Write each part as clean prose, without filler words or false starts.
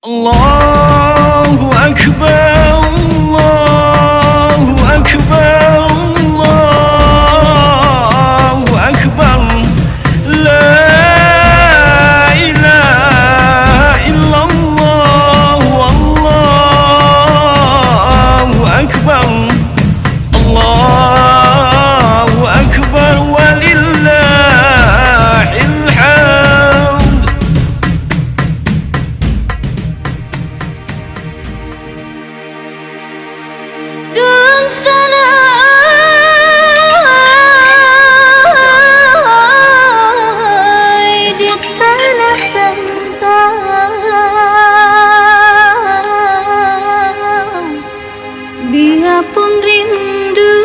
Allahu Akbar, Allahu Akbar, Allahu Akbar. La ilaha illallah, Allahu Akbar. Allahu Akbar walillahil hamd. Dun sana di tanah rantau, biarpun rindu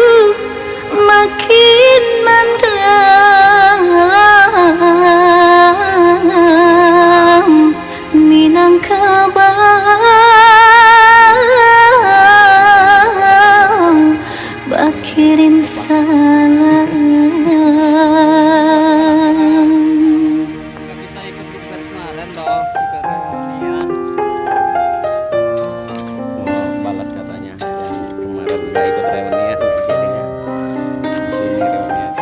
makin mendalam, Minangkabau bakirim salam. Nggak bisa ikut bukber kemarin toh, bukber reunian. Balas katanya kemarin nggak ikut reunian, jadinya di sini reunian.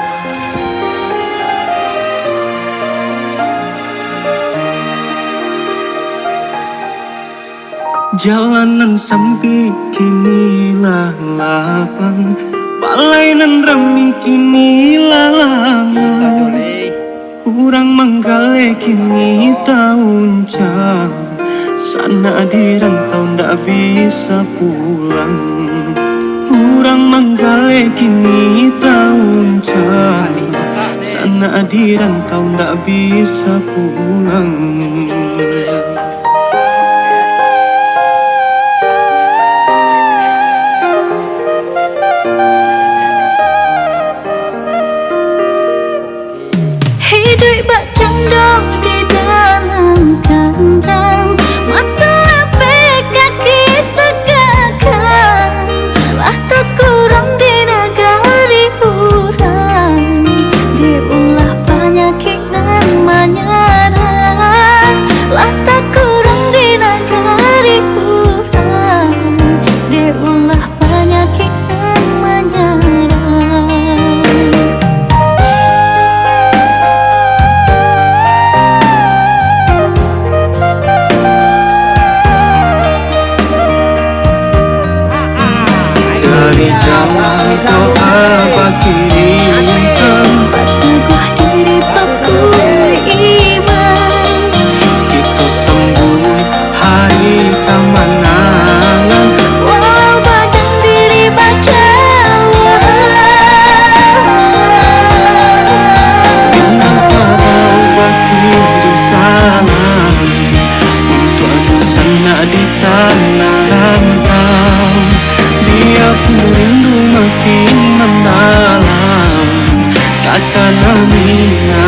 Jalanan sampai kini lah lapang, balainan rami kini lalang. Kurang menggale kini tahun jam, sana di rantau ndak bisa pulang. Kurang menggale kini tahun jam, sana di rantau ndak bisa pulang. Hidup bak condong di dalam kandang, mata lepe kaki tegakkan. Lah tak kurang di negari orang, diulah penyakit dan menyerang. Lah tak kurang di negari orang, diulah penyakit dan menyerang. Dari jalan doa berkirimkan, Teguh diri paku iman, kita sambut hari kemenangan. walau badan diri baca Minangkabau berkirim salam untuk aku sana di tanah rantau. Biarpun rindu makin mendalam, takkan mina